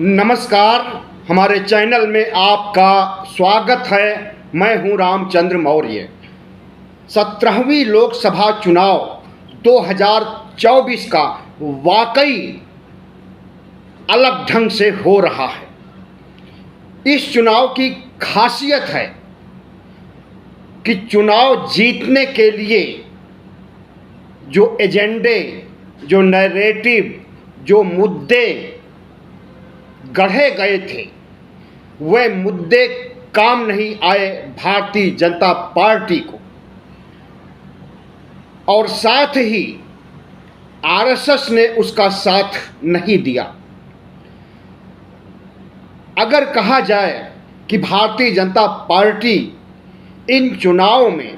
नमस्कार, हमारे चैनल में आपका स्वागत है। मैं हूं रामचंद्र मौर्य। 17वीं लोकसभा चुनाव 2024 का वाकई अलग ढंग से हो रहा है। इस चुनाव की खासियत है कि चुनाव जीतने के लिए जो एजेंडे, जो नैरेटिव, जो मुद्दे गढ़े गए थे, वे मुद्दे काम नहीं आए भारतीय जनता पार्टी को, और साथ ही आरएसएस ने उसका साथ नहीं दिया। अगर कहा जाए कि भारतीय जनता पार्टी इन चुनावों में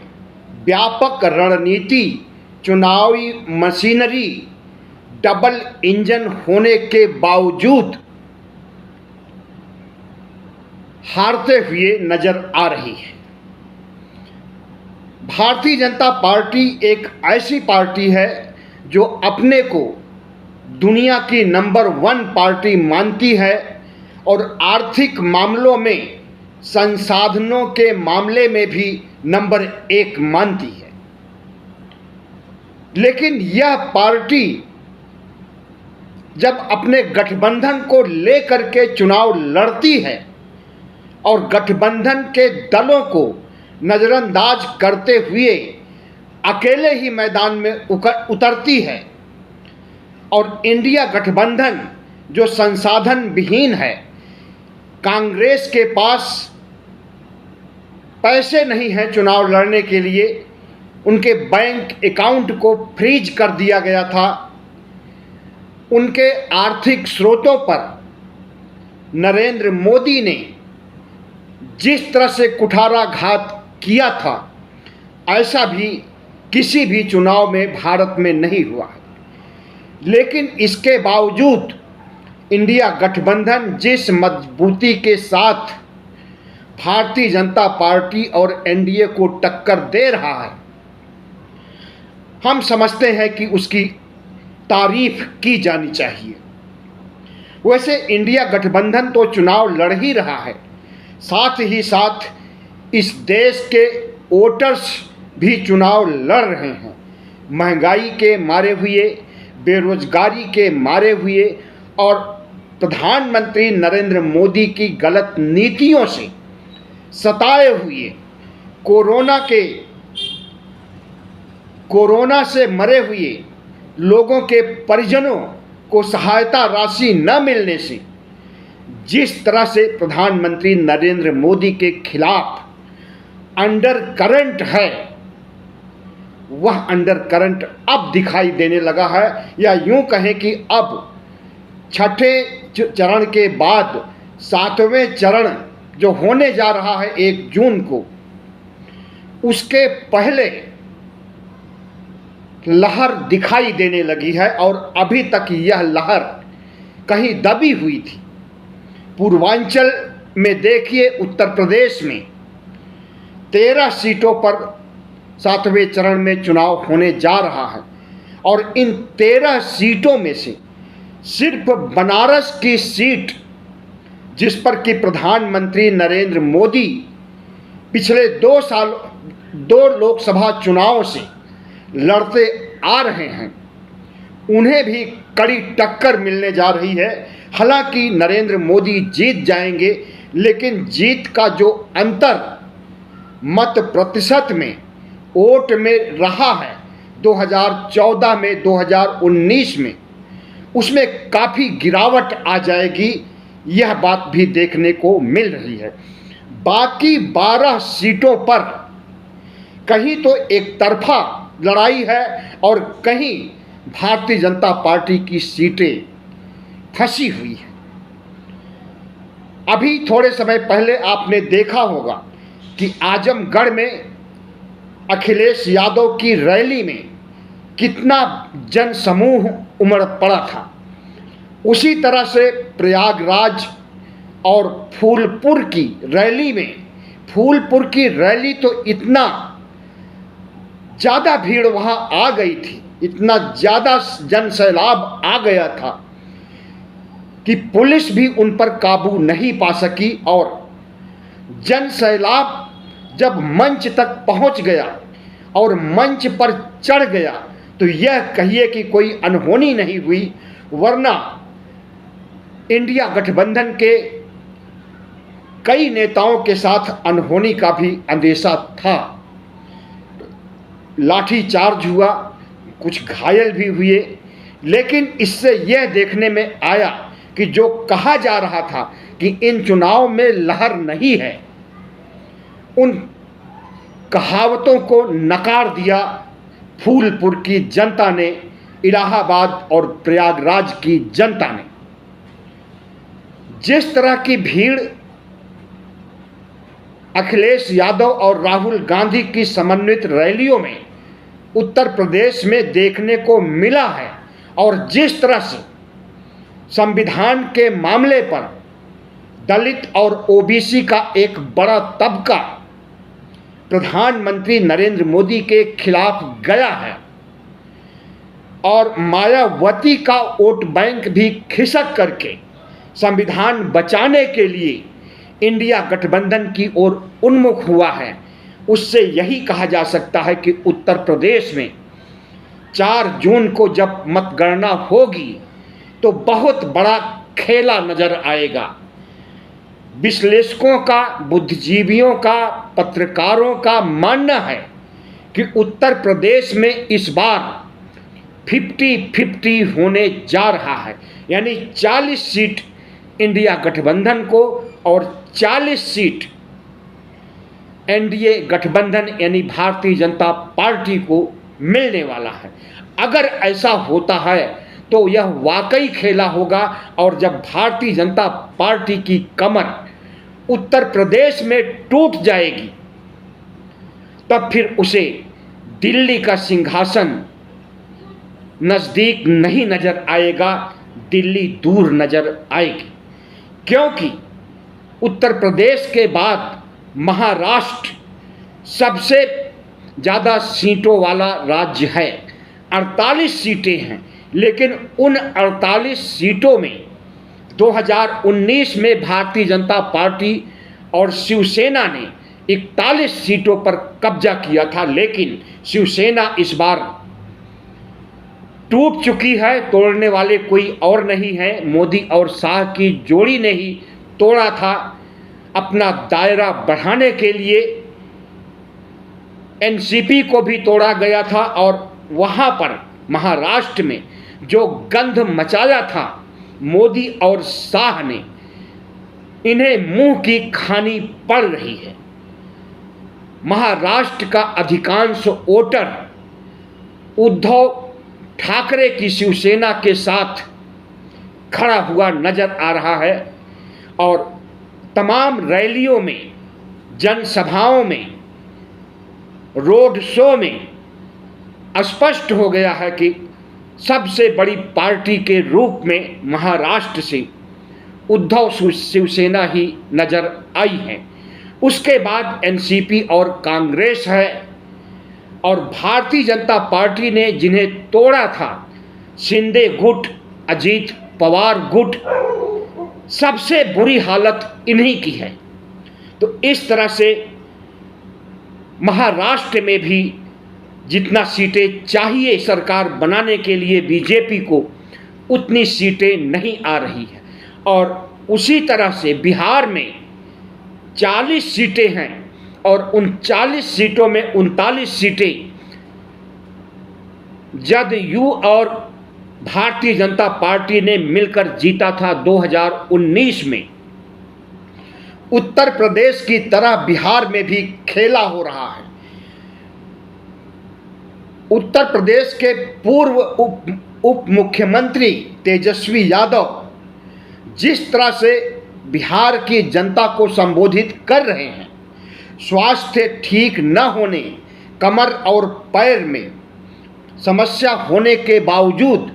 व्यापक रणनीति, चुनावी मशीनरी, डबल इंजन होने के बावजूद हारते हुए नजर आ रही है। भारतीय जनता पार्टी एक ऐसी पार्टी है जो अपने को दुनिया की नंबर 1 पार्टी मानती है और आर्थिक मामलों में, संसाधनों के मामले में भी नंबर 1 मानती है। लेकिन यह पार्टी जब अपने गठबंधन को लेकर के चुनाव लड़ती है और गठबंधन के दलों को नज़रअंदाज करते हुए अकेले ही मैदान में उतरती है, और इंडिया गठबंधन जो संसाधन विहीन है, कांग्रेस के पास पैसे नहीं हैं चुनाव लड़ने के लिए, उनके बैंक अकाउंट को फ्रीज कर दिया गया था, उनके आर्थिक स्रोतों पर नरेंद्र मोदी ने जिस तरह से कुठाराघात किया था, ऐसा भी किसी भी चुनाव में भारत में नहीं हुआ है। लेकिन इसके बावजूद इंडिया गठबंधन जिस मजबूती के साथ भारतीय जनता पार्टी और एनडीए को टक्कर दे रहा है, हम समझते हैं कि उसकी तारीफ की जानी चाहिए। वैसे इंडिया गठबंधन तो चुनाव लड़ ही रहा है, साथ ही साथ इस देश के वोटर्स भी चुनाव लड़ रहे हैं। महंगाई के मारे हुए, बेरोजगारी के मारे हुए और प्रधानमंत्री नरेंद्र मोदी की गलत नीतियों से सताए हुए, कोरोना से मरे हुए लोगों के परिजनों को सहायता राशि न मिलने से जिस तरह से प्रधानमंत्री नरेंद्र मोदी के खिलाफ अंडर करंट है, वह अंडर करंट अब दिखाई देने लगा है, या यूं कहें कि अब छठे चरण के बाद 7वें चरण जो होने जा रहा है 1 जून को, उसके पहले लहर दिखाई देने लगी है, और अभी तक यह लहर कहीं दबी हुई थी। पूर्वांचल में देखिए, उत्तर प्रदेश में 13 सीटों पर 7वें चरण में चुनाव होने जा रहा है, और इन 13 सीटों में से सिर्फ बनारस की सीट, जिस पर कि प्रधानमंत्री नरेंद्र मोदी पिछले 2 लोकसभा चुनावों से लड़ते आ रहे हैं, उन्हें भी कड़ी टक्कर मिलने जा रही है। हालांकि नरेंद्र मोदी जीत जाएंगे, लेकिन जीत का जो अंतर मत प्रतिशत में, वोट में रहा है 2014 में, 2019 में, उसमें काफ़ी गिरावट आ जाएगी, यह बात भी देखने को मिल रही है। बाकी 12 सीटों पर कहीं तो एक तरफा लड़ाई है और कहीं भारतीय जनता पार्टी की सीटें फंसी हुई है। अभी थोड़े समय पहले आपने देखा होगा कि आजमगढ़ में अखिलेश यादव की रैली में कितना जनसमूह उमड़ पड़ा था। उसी तरह से प्रयागराज और फूलपुर की रैली तो इतना ज़्यादा भीड़ वहाँ आ गई थी, इतना ज़्यादा जनसैलाब आ गया था कि पुलिस भी उन पर काबू नहीं पा सकी और जन सैलाब जब मंच तक पहुंच गया और मंच पर चढ़ गया तो यह कहिए कि कोई अनहोनी नहीं हुई, वरना इंडिया गठबंधन के कई नेताओं के साथ अनहोनी का भी अंदेशा था। लाठीचार्ज हुआ, कुछ घायल भी हुए, लेकिन इससे यह देखने में आया कि जो कहा जा रहा था कि इन चुनाव में लहर नहीं है, उन कहावतों को नकार दिया फूलपुर की जनता ने, इलाहाबाद और प्रयागराज की जनता ने। जिस तरह की भीड़ अखिलेश यादव और राहुल गांधी की समन्वित रैलियों में उत्तर प्रदेश में देखने को मिला है और जिस तरह से संविधान के मामले पर दलित और ओबीसी का एक बड़ा तबका प्रधानमंत्री नरेंद्र मोदी के खिलाफ गया है और मायावती का वोट बैंक भी खिसक करके संविधान बचाने के लिए इंडिया गठबंधन की ओर उन्मुख हुआ है, उससे यही कहा जा सकता है कि उत्तर प्रदेश में 4 जून को जब मतगणना होगी तो बहुत बड़ा खेला नजर आएगा। विश्लेषकों का, बुद्धिजीवियों का, पत्रकारों का मानना है कि उत्तर प्रदेश में इस बार 50-50 होने जा रहा है, यानी 40 सीट इंडिया गठबंधन को और 40 सीट एनडीए गठबंधन यानी भारतीय जनता पार्टी को मिलने वाला है। अगर ऐसा होता है तो यह वाकई खेला होगा और जब भारतीय जनता पार्टी की कमर उत्तर प्रदेश में टूट जाएगी तब फिर उसे दिल्ली का सिंहासन नज़दीक नहीं नजर आएगा, दिल्ली दूर नजर आएगी। क्योंकि उत्तर प्रदेश के बाद महाराष्ट्र सबसे ज़्यादा सीटों वाला राज्य है, 48 सीटें हैं, लेकिन उन 48 सीटों में 2019 में भारतीय जनता पार्टी और शिवसेना ने 41 सीटों पर कब्जा किया था, लेकिन शिवसेना इस बार टूट चुकी है, तोड़ने वाले कोई और नहीं है, मोदी और शाह की जोड़ी ने ही तोड़ा था। अपना दायरा बढ़ाने के लिए एनसीपी को भी तोड़ा गया था और वहाँ पर महाराष्ट्र में जो गंध मचाया था मोदी और शाह ने, इन्हें मुंह की खानी पड़ रही है। महाराष्ट्र का अधिकांश वोटर उद्धव ठाकरे की शिवसेना के साथ खड़ा हुआ नजर आ रहा है और तमाम रैलियों में, जनसभाओं में, रोड शो में स्पष्ट हो गया है कि सबसे बड़ी पार्टी के रूप में महाराष्ट्र से उद्धव शिवसेना ही नजर आई है। उसके बाद एनसीपी और कांग्रेस है और भारतीय जनता पार्टी ने जिन्हें तोड़ा था, शिंदे गुट, अजीत पवार गुट, सबसे बुरी हालत इन्हीं की है। तो इस तरह से महाराष्ट्र में भी जितना सीटें चाहिए सरकार बनाने के लिए बीजेपी को, उतनी सीटें नहीं आ रही है और उसी तरह से बिहार में 40 सीटें हैं और उन 40 सीटों में 39 सीटें जदयू और भारतीय जनता पार्टी ने मिलकर जीता था 2019 में। उत्तर प्रदेश की तरह बिहार में भी खेला हो रहा है। उत्तर प्रदेश के पूर्व उप मुख्यमंत्री तेजस्वी यादव जिस तरह से बिहार की जनता को संबोधित कर रहे हैं, स्वास्थ्य ठीक न होने, कमर और पैर में समस्या होने के बावजूद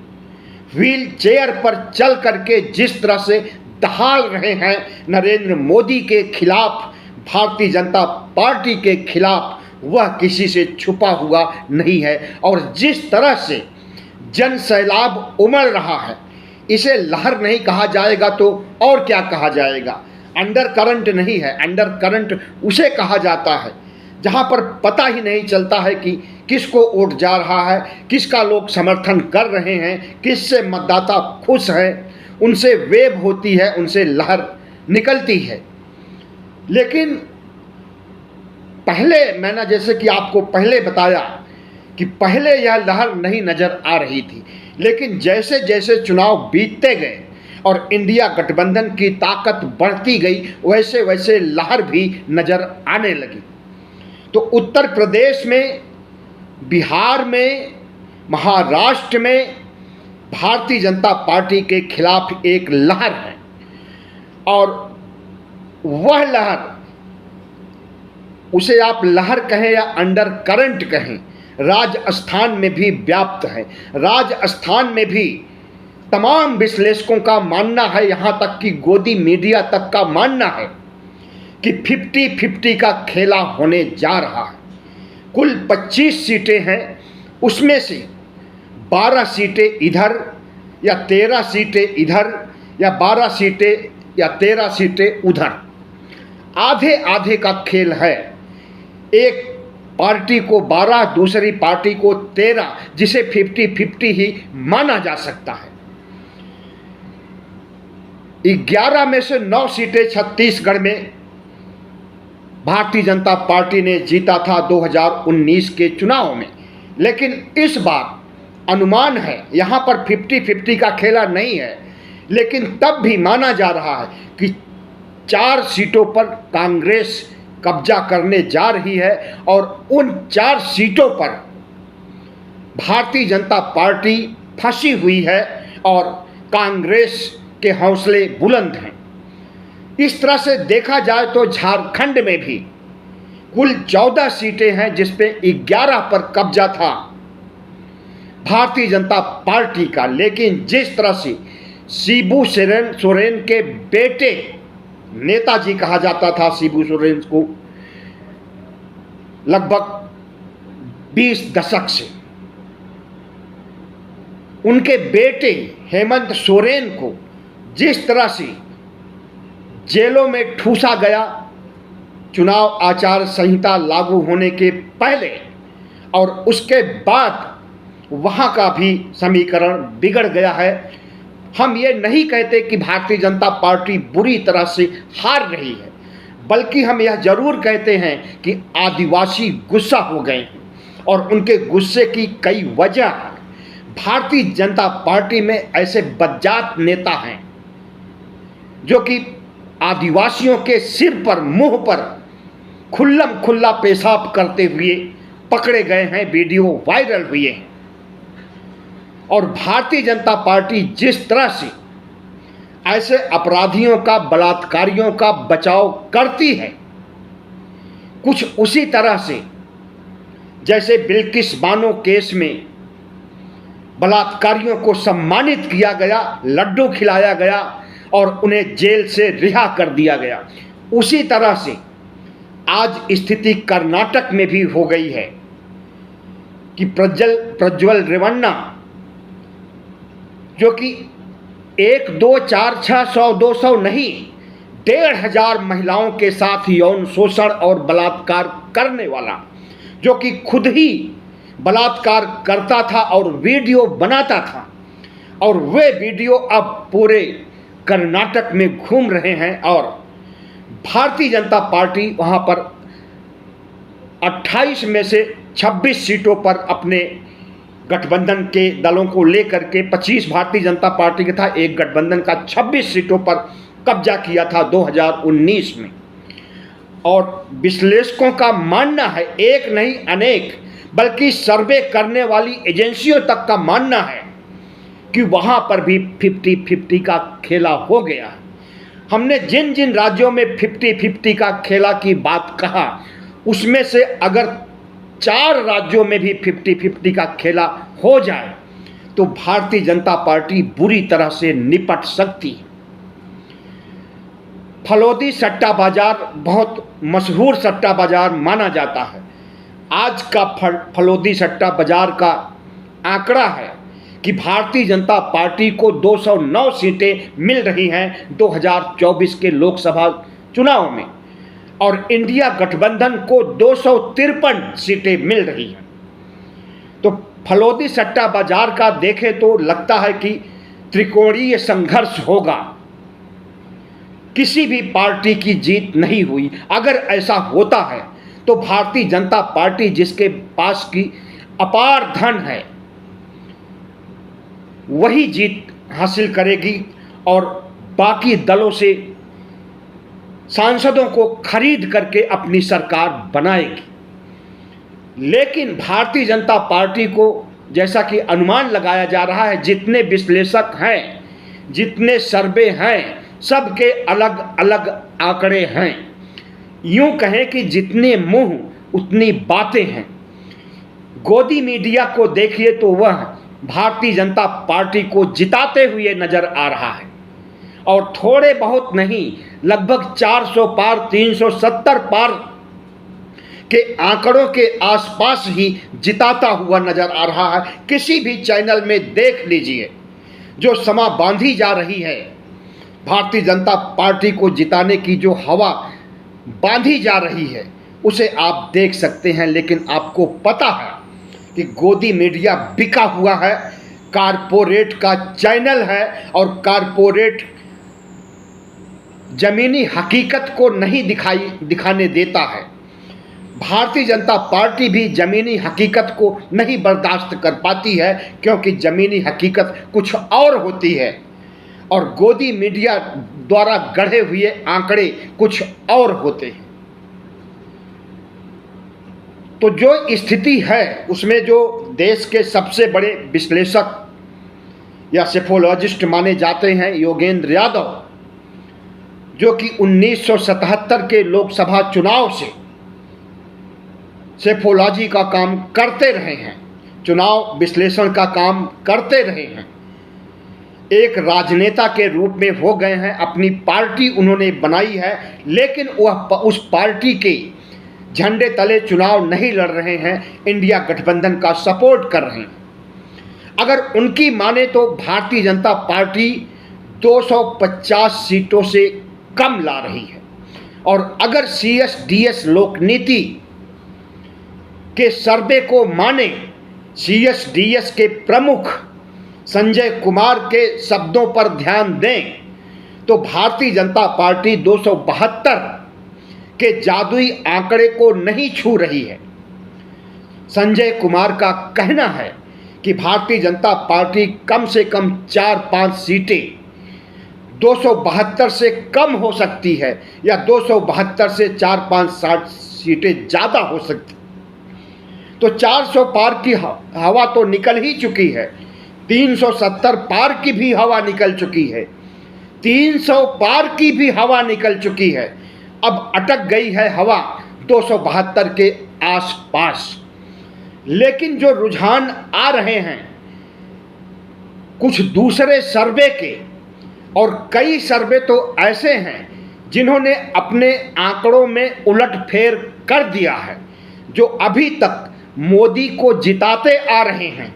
व्हील चेयर पर चल करके जिस तरह से दहाड़ रहे हैं नरेंद्र मोदी के खिलाफ, भारतीय जनता पार्टी के खिलाफ, वह किसी से छुपा हुआ नहीं है। और जिस तरह से जन सैलाब उमड़ रहा है, इसे लहर नहीं कहा जाएगा तो और क्या कहा जाएगा। अंडर करंट नहीं है, अंडर करंट उसे कहा जाता है जहाँ पर पता ही नहीं चलता है कि किसको वोट जा रहा है, किसका लोग समर्थन कर रहे हैं, किससे मतदाता खुश हैं, उनसे वेव होती है, उनसे लहर निकलती है। लेकिन पहले मैंने जैसे कि आपको पहले बताया कि पहले यह लहर नहीं नज़र आ रही थी, लेकिन जैसे जैसे चुनाव बीतते गए और इंडिया गठबंधन की ताकत बढ़ती गई, वैसे वैसे लहर भी नज़र आने लगी। तो उत्तर प्रदेश में, बिहार में, महाराष्ट्र में भारतीय जनता पार्टी के खिलाफ एक लहर है और वह लहर, उसे आप लहर कहें या अंडर करंट कहें, राजस्थान में भी व्याप्त है। राजस्थान में भी तमाम विश्लेषकों का मानना है, यहाँ तक कि गोदी मीडिया तक का मानना है कि 50-50 का खेला होने जा रहा है। कुल 25 सीटें हैं, उसमें से 12 सीटें इधर या 13 सीटें इधर या 12 सीटें या 13 सीटें उधर, आधे आधे का खेल है। एक पार्टी को 12, दूसरी पार्टी को 13, जिसे 50-50 ही माना जा सकता है। 11 में से 9 सीटें छत्तीसगढ़ में भारतीय जनता पार्टी ने जीता था 2019 के चुनाव में, लेकिन इस बार अनुमान है, यहाँ पर 50-50 का खेला नहीं है, लेकिन तब भी माना जा रहा है कि 4 सीटों पर कांग्रेस कब्जा करने जा रही है और उन 4 सीटों पर भारतीय जनता पार्टी फंसी हुई है और कांग्रेस के हौसले बुलंद हैं। इस तरह से देखा जाए तो झारखंड में भी कुल 14 सीटें हैं, जिसपे 11 पर कब्जा था भारतीय जनता पार्टी का। लेकिन जिस तरह से शिबू सोरेन के बेटे, नेताजी कहा जाता था शिबू सोरेन को लगभग 20 दशक से, उनके बेटे हेमंत सोरेन को जिस तरह से जेलों में ठूसा गया चुनाव आचार संहिता लागू होने के पहले, और उसके बाद वहाँ का भी समीकरण बिगड़ गया है। हम ये नहीं कहते कि भारतीय जनता पार्टी बुरी तरह से हार रही है, बल्कि हम यह जरूर कहते हैं कि आदिवासी गुस्सा हो गए हैं और उनके गुस्से की कई वजह हैं। भारतीय जनता पार्टी में ऐसे बदजात नेता हैं जो कि आदिवासियों के सिर पर, मुंह पर खुल्लम खुल्ला पेशाब करते हुए पकड़े गए हैं, वीडियो वायरल हुए हैं। और भारतीय जनता पार्टी जिस तरह से ऐसे अपराधियों का, बलात्कारियों का बचाव करती है, कुछ उसी तरह से जैसे बिल्किस बानो केस में बलात्कारियों को सम्मानित किया गया, लड्डू खिलाया गया और उन्हें जेल से रिहा कर दिया गया, उसी तरह से आज स्थिति कर्नाटक में भी हो गई है कि प्रज्वल रेवन्ना, जो कि 1, 2, 4, 6, 100, 200 नहीं, 1500 महिलाओं के साथ यौन शोषण और बलात्कार करने वाला, जो कि खुद ही बलात्कार करता था और वीडियो बनाता था, और वे वीडियो अब पूरे कर्नाटक में घूम रहे हैं। और भारतीय जनता पार्टी वहाँ पर 28 में से 26 सीटों पर अपने गठबंधन के दलों को लेकर के, 25 भारतीय जनता पार्टी के था, एक गठबंधन का 26 सीटों पर कब्जा किया था 2019 में। और विश्लेषकों का मानना है, एक नहीं अनेक, बल्कि सर्वे करने वाली एजेंसियों तक का मानना है कि वहाँ पर भी 50-50 का खेला हो गया। हमने जिन जिन राज्यों में 50-50 का खेला की बात कहा, उसमें से अगर 4 राज्यों में भी 50-50 का खेला हो जाए तो भारतीय जनता पार्टी बुरी तरह से निपट सकती है। फलोदी सट्टा बाजार बहुत मशहूर सट्टा बाजार माना जाता है। आज का फलोदी सट्टा बाजार का आंकड़ा है कि भारतीय जनता पार्टी को 209 सीटें मिल रही हैं 2024 के लोकसभा चुनाव में और इंडिया गठबंधन को 253 सीटें मिल रही हैं। तो फलोदी सट्टा बाजार का देखें तो लगता है कि त्रिकोणीय संघर्ष होगा, किसी भी पार्टी की जीत नहीं हुई। अगर ऐसा होता है तो भारतीय जनता पार्टी जिसके पास की अपार धन है वही जीत हासिल करेगी और बाकी दलों से सांसदों को खरीद करके अपनी सरकार बनाएगी। लेकिन भारतीय जनता पार्टी को जैसा कि अनुमान लगाया जा रहा है, जितने विश्लेषक हैं, जितने सर्वे हैं, सबके अलग अलग आंकड़े हैं। यूं कहें कि जितने मुंह उतनी बातें हैं। गोदी मीडिया को देखिए तो वह भारतीय जनता पार्टी को जिताते हुए नजर आ रहा है और थोड़े बहुत नहीं, लगभग 400 पार, 370 पार के आंकड़ों के आसपास ही जिताता हुआ नजर आ रहा है। किसी भी चैनल में देख लीजिए, जो समा बांधी जा रही है, भारतीय जनता पार्टी को जिताने की जो हवा बांधी जा रही है उसे आप देख सकते हैं। लेकिन आपको पता है कि गोदी मीडिया बिका हुआ है, कारपोरेट का चैनल है और कारपोरेट जमीनी हकीकत को नहीं दिखाने देता है। भारतीय जनता पार्टी भी जमीनी हकीकत को नहीं बर्दाश्त कर पाती है, क्योंकि जमीनी हकीकत कुछ और होती है और गोदी मीडिया द्वारा गढ़े हुए आंकड़े कुछ और होते हैं। तो जो स्थिति है उसमें जो देश के सबसे बड़े विश्लेषक या सेफोलॉजिस्ट माने जाते हैं योगेंद्र यादव, जो कि 1977 के लोकसभा चुनाव से सेफोलॉजी का काम करते रहे हैं, चुनाव विश्लेषण का काम करते रहे हैं, एक राजनेता के रूप में हो गए हैं। अपनी पार्टी उन्होंने बनाई है, लेकिन वह उस पार्टी के झंडे तले चुनाव नहीं लड़ रहे हैं, इंडिया गठबंधन का सपोर्ट कर रहे हैं। अगर उनकी माने तो भारतीय जनता पार्टी 250 सीटों से कम ला रही है और अगर CSDS लोकनीति के सर्वे को माने, CSDS के प्रमुख संजय कुमार के शब्दों पर ध्यान दें तो भारतीय जनता पार्टी 272 के जादुई आंकड़े को नहीं छू रही है। संजय कुमार का कहना है कि भारतीय जनता पार्टी कम से कम 4-5 सीटें 272 से कम हो सकती है या 272 से 4-5 सीटें ज़्यादा हो सकती। तो 400 पार की हवा तो निकल ही चुकी है, 370 पार की भी हवा निकल चुकी है, 300 पार की भी हवा निकल चुकी है। अब अटक गई है हवा 272 के आसपास। लेकिन जो रुझान आ रहे हैं कुछ दूसरे सर्वे के, और कई सर्वे तो ऐसे हैं जिन्होंने अपने आंकड़ों में उलटफेर कर दिया है, जो अभी तक मोदी को जिताते आ रहे हैं,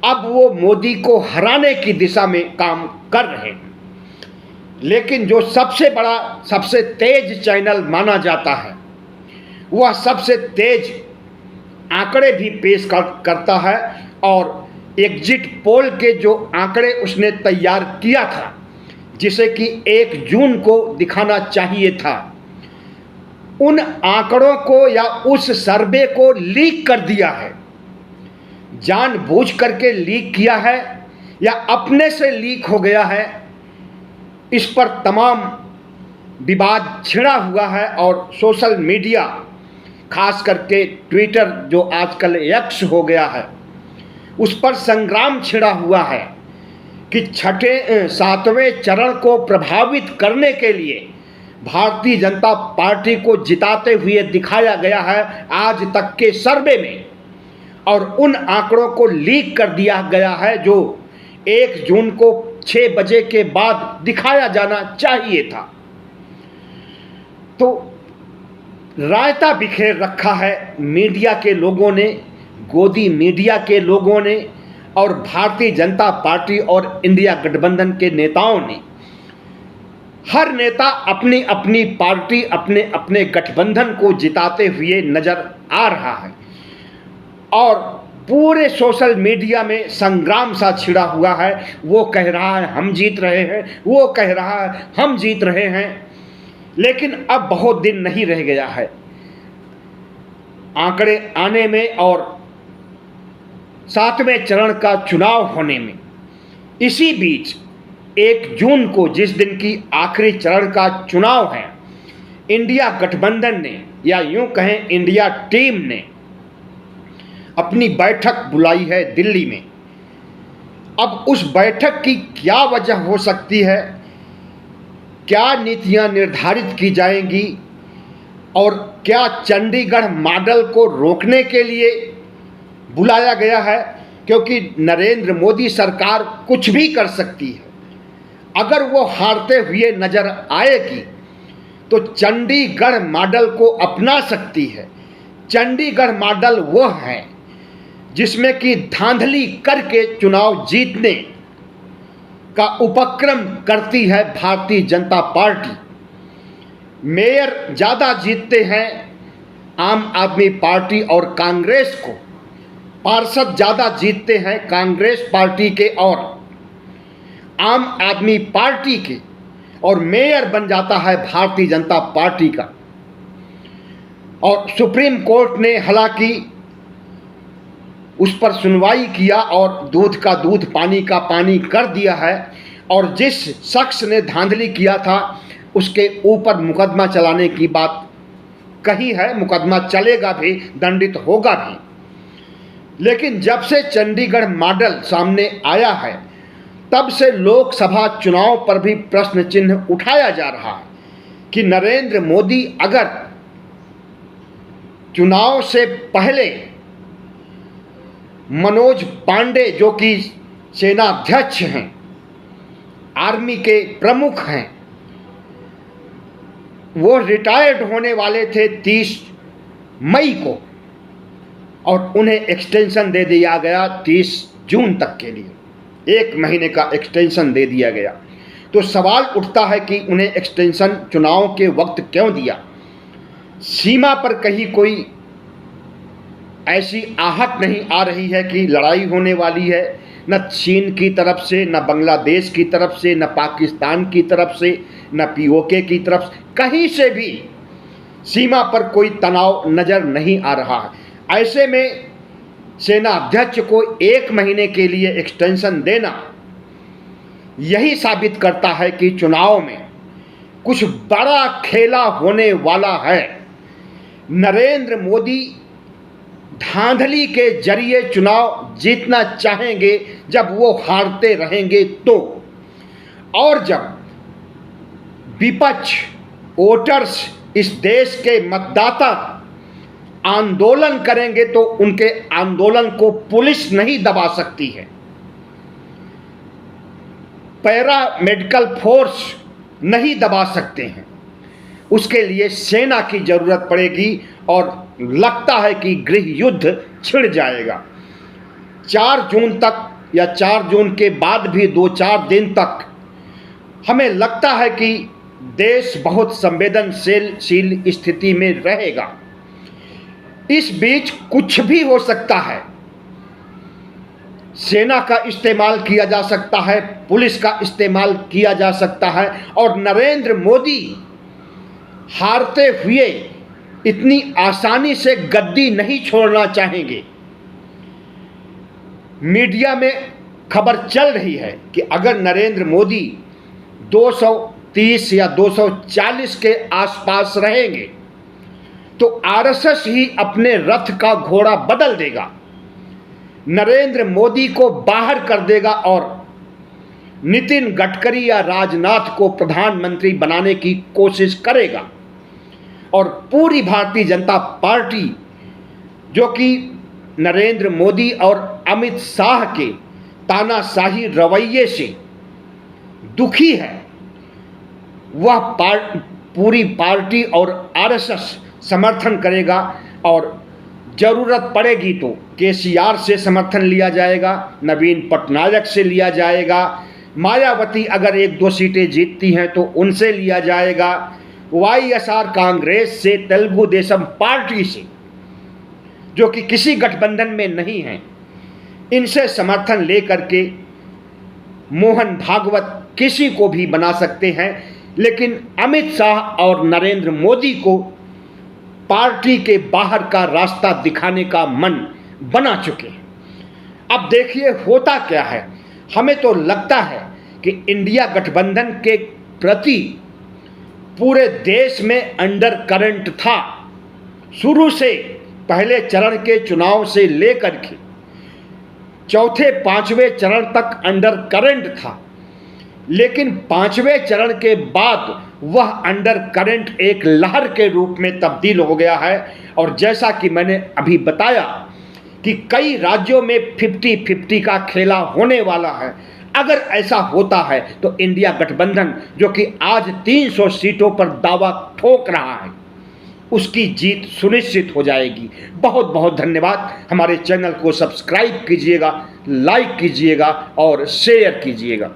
अब वो मोदी को हराने की दिशा में काम कर रहे हैं। लेकिन जो सबसे बड़ा, सबसे तेज चैनल माना जाता है, वह सबसे तेज आंकड़े भी पेश करता है और एग्जिट पोल के जो आंकड़े उसने तैयार किया था, जिसे कि 1 जून को दिखाना चाहिए था, उन आंकड़ों को या उस सर्वे को लीक कर दिया है। जानबूझ करके लीक किया है या अपने से लीक हो गया है, इस पर तमाम विवाद छिड़ा हुआ है और सोशल मीडिया, खास करके ट्विटर जो आजकल X हो गया है, उस पर संग्राम छिड़ा हुआ है कि 7वें चरण को प्रभावित करने के लिए भारतीय जनता पार्टी को जिताते हुए दिखाया गया है आज तक के सर्वे में, और उन आंकड़ों को लीक कर दिया गया है जो 1 जून को 6 बजे के बाद दिखाया जाना चाहिए था। तो रायता बिखेर रखा है मीडिया के लोगों ने, गोदी मीडिया के लोगों ने, और भारतीय जनता पार्टी और इंडिया गठबंधन के नेताओं ने, हर नेता अपनी अपनी पार्टी, अपने अपने गठबंधन को जिताते हुए नजर आ रहा है और पूरे सोशल मीडिया में संग्राम सा छिड़ा हुआ है। वो कह रहा है हम जीत रहे हैं, वो कह रहा है हम जीत रहे हैं। लेकिन अब बहुत दिन नहीं रह गया है आंकड़े आने में और 7वें चरण का चुनाव होने में। इसी बीच 1 जून को, जिस दिन की आखिरी चरण का चुनाव है, इंडिया गठबंधन ने, या यूं कहें इंडिया टीम ने, अपनी बैठक बुलाई है दिल्ली में। अब उस बैठक की क्या वजह हो सकती है, क्या नीतियां निर्धारित की जाएंगी और क्या चंडीगढ़ मॉडल को रोकने के लिए बुलाया गया है, क्योंकि नरेंद्र मोदी सरकार कुछ भी कर सकती है। अगर वो हारते हुए नजर आएगी तो चंडीगढ़ मॉडल को अपना सकती है। चंडीगढ़ मॉडल वो है जिसमें कि धांधली करके चुनाव जीतने का उपक्रम करती है भारतीय जनता पार्टी। मेयर ज़्यादा जीतते हैं आम आदमी पार्टी और कांग्रेस को, पार्षद ज़्यादा जीतते हैं कांग्रेस पार्टी के और आम आदमी पार्टी के, और मेयर बन जाता है भारतीय जनता पार्टी का। और सुप्रीम कोर्ट ने हालांकि उस पर सुनवाई किया और दूध का दूध, पानी का पानी कर दिया है, और जिस शख्स ने धांधली किया था उसके ऊपर मुकदमा चलाने की बात कही है। मुकदमा चलेगा भी, दंडित होगा भी। लेकिन जब से चंडीगढ़ मॉडल सामने आया है तब से लोकसभा चुनाव पर भी प्रश्न चिन्ह उठाया जा रहा है कि नरेंद्र मोदी अगर चुनाव से पहले मनोज पांडे, जो कि सेनाध्यक्ष हैं, आर्मी के प्रमुख हैं, वो रिटायर्ड होने वाले थे 30 मई को और उन्हें एक्सटेंशन दे दिया गया 30 जून तक के लिए, 1 महीने का एक्सटेंशन दे दिया गया। तो सवाल उठता है कि उन्हें एक्सटेंशन चुनाव के वक्त क्यों दिया। सीमा पर कहीं कोई ऐसी आहट नहीं आ रही है कि लड़ाई होने वाली है, न चीन की तरफ से, न बांग्लादेश की तरफ से, न पाकिस्तान की तरफ से, न पीओके की तरफ से, कहीं से भी सीमा पर कोई तनाव नज़र नहीं आ रहा है। ऐसे में सेना अध्यक्ष को 1 महीने के लिए एक्सटेंशन देना यही साबित करता है कि चुनाव में कुछ बड़ा खेला होने वाला है। नरेंद्र मोदी धांधली के जरिए चुनाव जीतना चाहेंगे जब वो हारते रहेंगे तो, और जब विपक्ष, वोटर्स, इस देश के मतदाता आंदोलन करेंगे तो उनके आंदोलन को पुलिस नहीं दबा सकती है, पैरा मेडिकल फोर्स नहीं दबा सकते हैं। उसके लिए सेना की जरूरत पड़ेगी और लगता है कि गृह युद्ध छिड़ जाएगा। 4 जून तक या 4 जून के बाद भी 2-4 दिन तक हमें लगता है कि देश बहुत संवेदनशील स्थिति में रहेगा। इस बीच कुछ भी हो सकता है। सेना का इस्तेमाल किया जा सकता है, पुलिस का इस्तेमाल किया जा सकता है, और नरेंद्र मोदी हारते हुए इतनी आसानी से गद्दी नहीं छोड़ना चाहेंगे। मीडिया में खबर चल रही है कि अगर नरेंद्र मोदी 230 या 240 के आसपास रहेंगे तो आरएसएस ही अपने रथ का घोड़ा बदल देगा, नरेंद्र मोदी को बाहर कर देगा और नितिन गडकरी या राजनाथ को प्रधानमंत्री बनाने की कोशिश करेगा। और पूरी भारतीय जनता पार्टी, जो कि नरेंद्र मोदी और अमित शाह के तानाशाही रवैये से दुखी है, वह पूरी पार्टी और आरएसएस समर्थन करेगा और ज़रूरत पड़ेगी तो केसीआर से समर्थन लिया जाएगा, नवीन पटनायक से लिया जाएगा, मायावती अगर 1-2 सीटें जीतती हैं तो उनसे लिया जाएगा, वाईएसआर कांग्रेस से, तेलुगु देशम पार्टी से, जो कि किसी गठबंधन में नहीं है, इनसे समर्थन लेकर के मोहन भागवत किसी को भी बना सकते हैं। लेकिन अमित शाह और नरेंद्र मोदी को पार्टी के बाहर का रास्ता दिखाने का मन बना चुके हैं। अब देखिए होता क्या है। हमें तो लगता है कि इंडिया गठबंधन के प्रति पूरे देश में अंडर करंट था। शुरू से पहले चरण के चुनाव से लेकर के चौथे 5वें चरण तक अंडर करंट था, लेकिन 5वें चरण के बाद वह अंडर करंट एक लहर के रूप में तब्दील हो गया है। और जैसा कि मैंने अभी बताया कि कई राज्यों में 50-50 का खेला होने वाला है। अगर ऐसा होता है तो इंडिया गठबंधन, जो कि आज 300 सीटों पर दावा ठोक रहा है, उसकी जीत सुनिश्चित हो जाएगी। बहुत बहुत धन्यवाद। हमारे चैनल को सब्सक्राइब कीजिएगा, लाइक कीजिएगा और शेयर कीजिएगा।